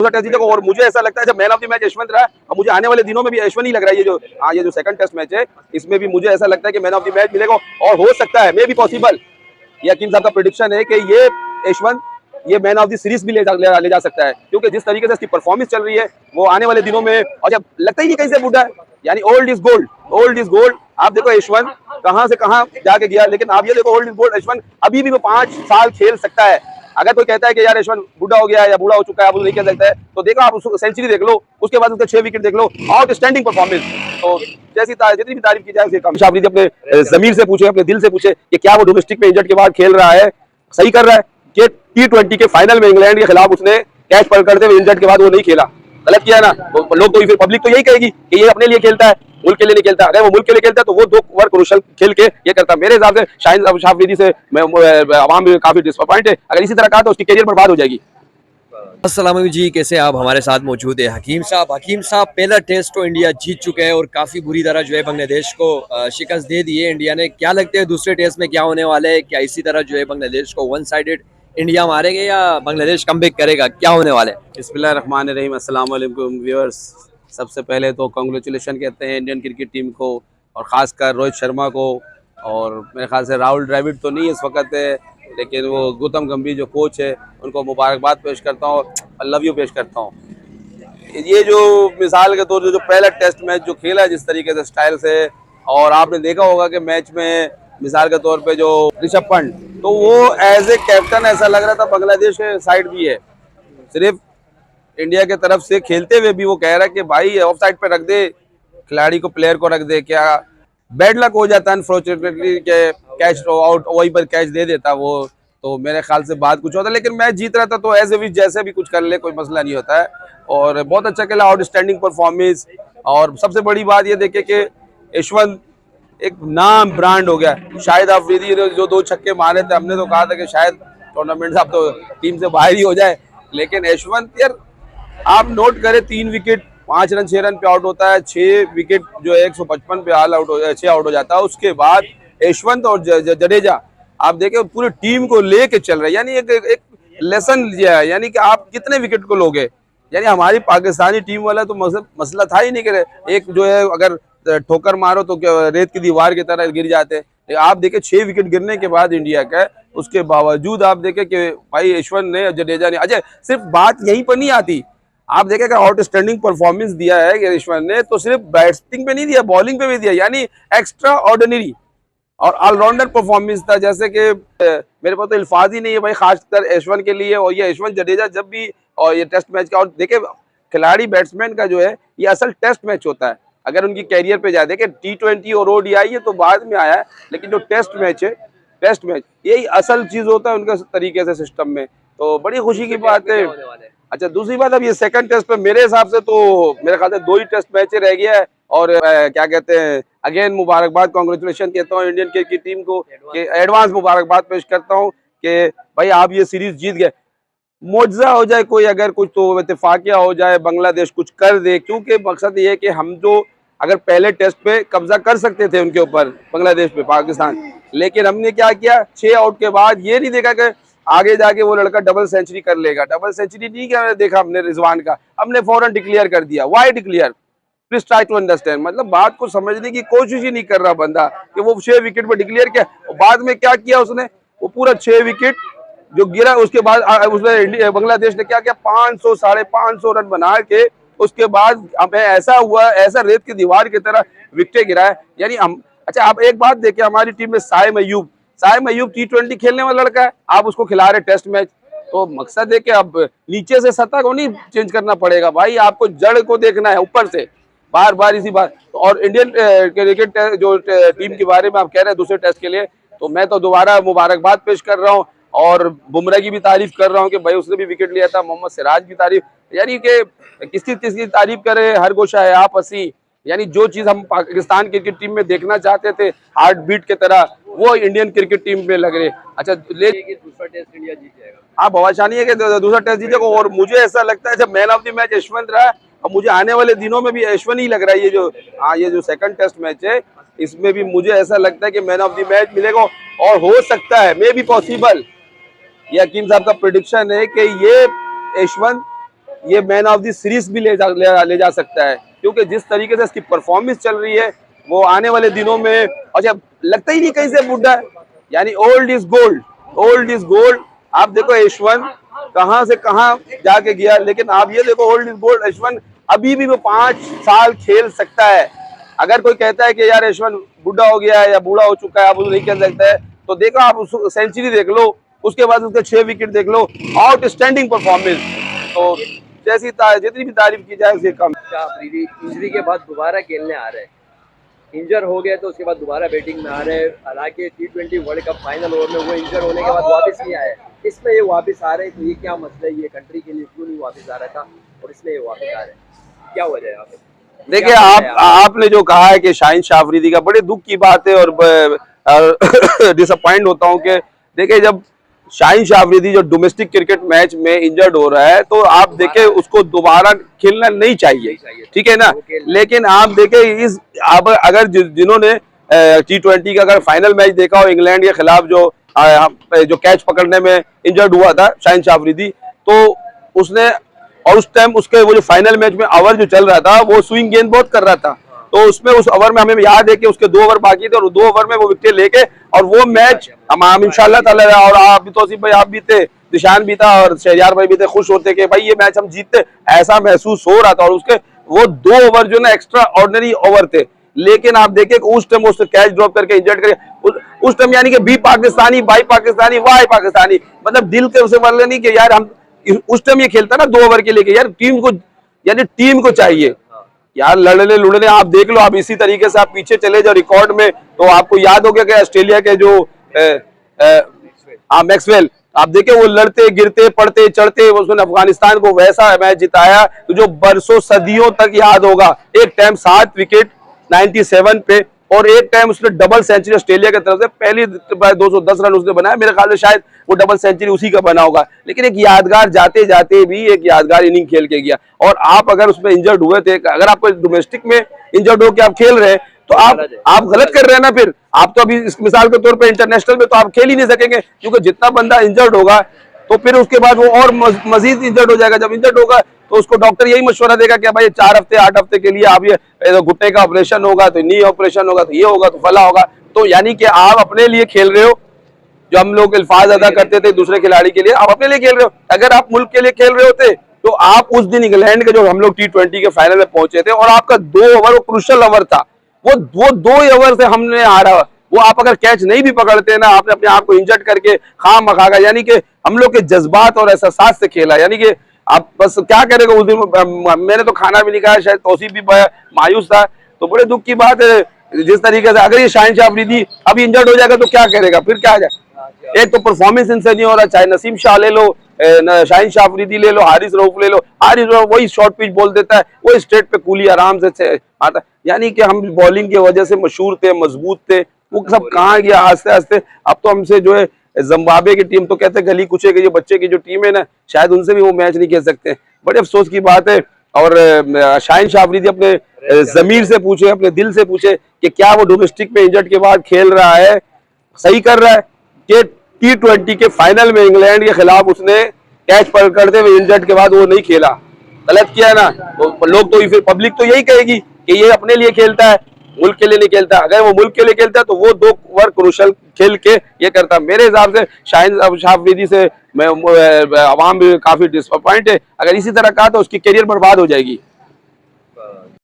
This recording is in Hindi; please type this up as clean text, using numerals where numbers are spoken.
टेस्ट जीतेगा और मुझे ऐसा लगता है जब man of the match Yashwant रहा और मुझे आने वाले दिनों में भी यशवंत ही लग रहा है। ये जो सेकंड टेस्ट मैच है इसमें भी मुझे ऐसा लगता है कि मैन ऑफ द मैच मिलेगा और हो सकता है मे भी पॉसिबल। ये हकीम साहब का प्रेडिक्शन है कि ये यशवंत ये मैन ऑफ द सीरीज भी ले जा सकता है, क्योंकि जिस तरीके से इसकी परफॉर्मेंस चल रही है वो आने वाले दिनों में, और जब लगता ही नहीं कहीं से बूढ़ा है, यानी old is gold, old is gold. आप देखो यशवंत कहां से कहां जाके गया, लेकिन आप ये देखो ओल्ड इज गोल्ड यशवंत अभी भी वो 5 साल खेल सकता है। अगर कोई कहता है कि यार यशवंत बूढ़ा हो गया या बूढ़ा हो चुका है, आप उसे नहीं कह सकते, तो देखो आप उसको सेंचुरी देख लो, उसके बाद उसके 6 विकेट देख लो, आउटस्टैंडिंग परफॉर्मेंस। तो जितनी भी तारीफ की जाए उसे कम। शाफरी अपने जमीर से पूछे, अपने दिल से पूछे कि क्या वो डोमेस्टिक में इंजर्ड के बाद खेल रहा है, सही कर रहा है कि T20 के फाइनल में इंग्लैंड के खिलाफ उसने कैच पकड़ते हुए इंजर्ड के बाद वो नहीं खेला, गलत किया ना। तो लोग तो फिर पब्लिक तो यही कहेगी कि ये अपने लिए खेलता है, मुल्क के लिए नहीं खेलता। अगर वो मुल्क के लिए खेलता है तो वो 2 ओवर क्रूशल खेल के ये करता। मेरे हिसाब से शाहिद शाफरी से आवाम भी काफी डिसअपॉइंट है, अगर इसी तरह कहा तो उसकी करियर बर्बाद हो जाएगी। अस्सलाम जी, कैसे आप? हमारे साथ मौजूद है हकीम साहब पहला टेस्ट तो इंडिया जीत चुके हैं और काफ़ी बुरी तरह जो है बांग्लादेश को शिकस्त दे दी है इंडिया ने। क्या लगता है दूसरे टेस्ट में क्या होने वाला है? क्या इसी तरह जो है बांग्लादेश को वन साइडेड इंडिया मारेंगे या बांग्लादेश कमबैक करेगा? क्या होने वाला है? बिस्मिल्लाहिर्रहमानिर्रहीम, अस्सलाम वालेकुम व्यूअर्स। सबसे पहले तो कांग्रेचुलेशन कहते हैं इंडियन क्रिकेट टीम को और ख़ासकर रोहित शर्मा को, और मेरे ख्याल से राहुल द्रविड़ तो नहीं इस वक्त है, लेकिन वो गौतम गंभीर जो कोच है उनको मुबारकबाद पेश करता हूँ, लव यू पेश करता हूँ। ये जो मिसाल के तौर पर जो पहला टेस्ट मैच जो खेला है जिस तरीके से स्टाइल से, और आपने देखा होगा कि मैच में मिसाल के तौर पे जो ऋषभ पंत, तो वो एज ए कैप्टन ऐसा लग रहा था बांग्लादेश के साइड भी है, सिर्फ इंडिया के तरफ से खेलते हुए भी वो कह रहा है कि भाई ऑफ साइड पे रख दे खिलाड़ी को, प्लेयर को रख दे। क्या बैड लक हो जाता है अनफॉर्चुनेटली के कैच आउट वहीं पर कैच दे देता वो, तो मेरे ख्याल से बात कुछ होता। लेकिन मैच जीत रहा था तो एज ए विच जैसे भी कुछ कर ले कोई मसला नहीं होता है, और बहुत अच्छा खेला, आउटस्टैंडिंग परफॉर्मेंस। और सबसे बड़ी बात ये देखे कि यशवंत एक नाम ब्रांड हो गया। शाहिद अफरीदी ने जो 2 छक्के मारे थे, हमने तो कहा था कि शायद टूर्नामेंट साहब तो टीम से बाहर ही हो जाए, लेकिन यशवंत यार आप नोट करें 3 विकेट 5 रन 6 रन पे आउट होता है, 6 विकेट जो है 155 पे ऑल आउट हो 6 आउट हो जाता है। उसके बाद यशवंत और जडेजा आप देखें पूरी टीम को लेके चल रहे हैं, यानी एक लेसन लिया है, यानी कि आप कितने विकेट को लोगे। यानी हमारी पाकिस्तानी टीम वाला तो मसला था ही नहीं कि एक जो है अगर ठोकर मारो तो रेत की दीवार की तरह गिर जाते हैं। आप देखें 6 विकेट गिरने के बाद इंडिया का, उसके बावजूद आप देखें कि भाई यशवंत ने जडेजा ने, अच्छा सिर्फ बात यहीं पर नहीं आती, आप देखें कि आउटस्टैंडिंग परफॉर्मेंस दिया है यशवंत ने, तो सिर्फ बैटिंग पे नहीं दिया, बॉलिंग पे भी दिया, यानी एक्स्ट्रा ऑर्डिनरी और ऑलराउंडर परफॉर्मेंस था। जैसे कि मेरे पास तो अल्फाज ही नहीं है भाई खासकर यशवंत के लिए। और ये यशवंत जडेजा जब भी, और ये टेस्ट मैच का, और देखे खिलाड़ी बैट्समैन का जो है ये असल टेस्ट मैच होता है अगर उनकी कैरियर पे जाए। देखे T20 और ODI ये तो बाद में आया है, लेकिन जो टेस्ट मैच है, टेस्ट मैच यही असल चीज होता है उनका तरीके से सिस्टम में, तो बड़ी खुशी की बात है। अच्छा दूसरी बात, अब ये सेकंड टेस्ट पे मेरे हिसाब से तो मेरे ख्याल से 2 ही टेस्ट मैच रह गया है, और क्या कहते हैं अगेन मुबारकबाद कांग्रेचुलेशन कहता हूँ इंडियन क्रिकेट टीम को, कि एडवांस मुबारकबाद पेश करता हूँ कि भाई आप ये सीरीज जीत गए। मुआवजा हो जाए कोई, अगर कुछ तो इत्तेफाकिया हो जाए, बांग्लादेश कुछ कर दे, क्योंकि मकसद ये है कि हम जो अगर पहले टेस्ट पे कब्जा कर सकते थे उनके ऊपर बांग्लादेश पे पाकिस्तान, लेकिन हमने क्या किया 6 आउट के बाद ये नहीं देखा कि आगे जाके वो लड़का डबल सेंचुरी कर लेगा। डबल सेंचुरी नहीं क्या देखा हमने रिजवान का, हमने फौरन डिक्लेयर कर दिया। Why declare? Please try to understand, मतलब बात को समझने की कोशिश ही नहीं कर रहा बंदा कि वो 6 विकेट पर डिक्लेयर किया, और बाद में क्या किया उसने, वो पूरा 6 विकेट जो गिरा उसके बाद उसने बांग्लादेश ने क्या किया 500 550 रन बना के, उसके बाद हमें ऐसा हुआ, ऐसा रेत की दीवार की तरह विकेट गिराया। यानी हम, अच्छा आप एक बात देखिए हमारी टीम में साइम अयूब T20 खेलने वाला लड़का है, आप उसको खिला रहे टेस्ट मैच, तो मकसद है कि अब नीचे से सतह को नहीं चेंज करना पड़ेगा भाई, आपको जड़ को देखना है ऊपर से, बार बार इसी बात। और इंडियन क्रिकेट जो टीम के बारे में आप कह रहे हैं दूसरे टेस्ट के लिए, तो मैं तो दोबारा मुबारकबाद पेश कर रहा हूँ, और बुमराह की भी तारीफ कर रहा हूँ कि भाई उसने भी विकेट लिया था, मोहम्मद सिराज की तारीफ, यानी कि किसकी तारीफ करे हर गोशा है आप हसी। यानी जो चीज हम पाकिस्तान क्रिकेट टीम में देखना चाहते थे हार्ट बीट की तरह, वो इंडियन क्रिकेट टीम में लग रहे। अच्छा दूसरा टेस्ट इंडिया जीत जाएगा, हाँ भवाशानी है कि दूसरा टेस्ट जीतेगा, और मुझे ऐसा लगता है जब man of the match Yashwant रहा, और मुझे आने वाले दिनों में भी यशवंत ही लग रहा है। ये जो सेकंड टेस्ट मैच है इसमें भी मुझे ऐसा लगता है कि मैन ऑफ द मैच मिलेगा, और हो सकता है मे भी पॉसिबल। ये हकीम साहब का प्रेडिक्शन है कि ये यशवंत ये मैन ऑफ द सीरीज भी ले जा सकता है, क्योंकि जिस तरीके से इसकी परफॉर्मेंस चल रही है वो आने वाले दिनों में, अच्छा लगता ही नहीं कहीं से बुढ़ा है, यानी old is gold, old is gold. आप देखो यशवंत कहां से कहां जाके गया, लेकिन आप ये देखो ओल्ड इज गोल्ड। यशवंत अभी भी वो 5 साल खेल सकता है। अगर कोई कहता है कि यार यशवंत बुढ़ा हो गया है या बूढ़ा हो चुका है, आप उसको नहीं खेल सकता है, तो देखो आप उस सेंचुरी देख लो, उसके बाद उसके 6 विकेट देख लो, आउटस्टैंडिंग परफॉर्मेंस। तो जैसी जितनी भी तारीफ की जाए उससे कम। अफरीदी इंजरी के बाद दोबारा खेलने आ रहे हैं, इंजर हो गए तो उसके बाद दोबारा बैटिंग में आ रहे हैं। हालांकि T20 world cup final over में वो इंजर होने के बाद वापस नहीं आए, इसमें ये वापस आ रहे हैं, तो ये क्या मसला है, ये कंट्री के लिए क्यों नहीं वापस आ रहा था और इसमें ये वापस आ रहे हैं, क्या वजह है यहाँ पे? देखिए आपने जो कहा है कि शाहीन शाह अफरीदी का, बड़े दुख की बात है और डिसअपॉइंट होता हूँ कि देखिए जब शाहीन शाह अफरीदी जो डोमेस्टिक क्रिकेट मैच में इंजर्ड हो रहा है तो आप देखें उसको दोबारा खेलना नहीं चाहिए, ठीक है ना। लेकिन आप देखें अगर जिन्होंने T20 का अगर फाइनल मैच देखा हो इंग्लैंड के खिलाफ, जो कैच पकड़ने में इंजर्ड हुआ था शाहीन शाह अफरीदी, तो उसने और उस टाइम उसके वो जो फाइनल मैच में ओवर जो चल रहा था वो स्विंग गेंद बहुत कर रहा था, तो उसमें उस ओवर में हमें याद है कि उसके 2 ओवर बाकी थे और 2 ओवर में वो विकेट लेके और वो मैच हम इंशाल्लाह ताला, और आप भी तौसीफ भाई आप भी थे, निशान भी था और शहरियार भाई भी थे, खुश होते कि भाई ये मैच हम जीतते, ऐसा महसूस हो रहा था। और उसके वो 2 ओवर जो ना एक्स्ट्रा ऑर्डिनरी ओवर थे, लेकिन आप देखें उस टाइम उसने कैच ड्रॉप करके इंजर्ड करके उस टाइम, यानी कि be Pakistani, buy Pakistani, why Pakistani, मतलब दिल के उसे बोलने नहीं कि यार हम उस टाइम ये खेलता ना 2 ओवर के लिए, यार टीम को, यानी टीम को चाहिए यार लड़ने लुड़ने। आप देख लो, आप इसी तरीके से आप पीछे चले जाओ रिकॉर्ड में, तो आपको याद हो गया कि ऑस्ट्रेलिया के जो मैक्सवेल, आप देखे वो लड़ते गिरते पड़ते चढ़ते उसने अफगानिस्तान को वैसा मैच जिताया तो जो बरसों सदियों तक याद होगा। एक टाइम 7 विकेट 97 पे, और एक टाइम उसने डबल सेंचुरी ऑस्ट्रेलिया की तरफ से पहली 210 रन उसने बनाया, मेरे ख्याल से शायद वो डबल सेंचुरी उसी का बना होगा। लेकिन एक यादगार, जाते जाते भी एक यादगार इनिंग खेल के गया। और आप अगर उसमें इंजर्ड हुए थे, अगर आप डोमेस्टिक में इंजर्ड होकर आप खेल रहे हैं तो आप गलत कर रहे हैं ना। फिर आप तो अभी इस मिसाल के तौर पे इंटरनेशनल में तो आप खेल ही नहीं सकेंगे, क्योंकि जितना बंदा इंजर्ड होगा तो फिर उसके बाद वो और मजीद इंजर्ड हो जाएगा। जब इंजर्ड होगा तो उसको डॉक्टर यही मशवरा देगा कि भाई 4 हफ्ते 8 हफ्ते के लिए आप ये घुटने का ऑपरेशन होगा, तो नी ऑपरेशन होगा, तो ये होगा, तो फला होगा। तो यानी कि आप अपने लिए खेल रहे हो, जो हम लोग अल्फाज अदा करते थे दूसरे खिलाड़ी के लिए, आप अपने लिए खेल रहे हो। अगर आप मुल्क के लिए खेल रहे होते तो आप उस दिन इंग्लैंड के जो हम लोग T20 के फाइनल में पहुंचे थे और आपका 2 ओवर वो क्रूशल ओवर था, वो 2 ओवर से हमने हारा। वो आप अगर कैच नहीं भी पकड़ते ना, आपने अपने आप को इंजर्ड करके खाम मखागा, यानी कि हम लोग के जज्बात और एहसास से खेला। यानी कि आप बस क्या करेगा उस दिन, मैंने तो खाना भी नहीं खाया, शायद तौसीफ भी मायूस था। तो बड़े दुख की बात है जिस तरीके से अगर ये शाहीन शाह अफरीदी अभी इंजर्ड हो जाएगा तो क्या करेगा, फिर क्या आ जाए। एक तो परफॉर्मेंस इनसे नहीं हो रहा, चाहे नसीम शाह ले लो, शाहीन शाह अफरीदी ले लो, हारिस रऊफ ले लो, हारिस रऊफ वही शॉर्ट पिच बोल देता है, वो स्ट्रेट पे कूली आराम से आता। यानी कि हम बॉलिंग की वजह से मशहूर थे, मजबूत थे, वो सब कहाँ गया आस्ते आस्ते। अब तो हमसे जो है जिम्बाब्वे की टीम, तो कहते हैं गली कुचे के जो बच्चे की जो टीम है ना, शायद उनसे भी वो मैच नहीं खेल सकते। बड़े अफसोस की बात है। और शाहीन शाह अफरीदी अपने जमीर से पूछे, अपने दिल से पूछे कि क्या वो डोमेस्टिक में इंजर्ड के बाद खेल रहा है, सही कर रहा है कि T20 के फाइनल में इंग्लैंड के खिलाफ उसने कैच पकड़ते हुए इंजर्ड के बाद वो नहीं खेला, गलत किया ना। तो लोग तो फिर पब्लिक तो यही कहेगी कि ये अपने लिए खेलता है, मुल्क के लिए नहीं खेलता। अगर वो मुल्क के लिए खेलता है तो वो 2 ओवर क्रूशल खेल के ये करता। मेरे हिसाब से शाहीन शाह अफरीदी से मैं आवाम भी काफी डिसअपॉइंट है। अगर इसी तरह कहा तो उसकी करियर बर्बाद हो जाएगी।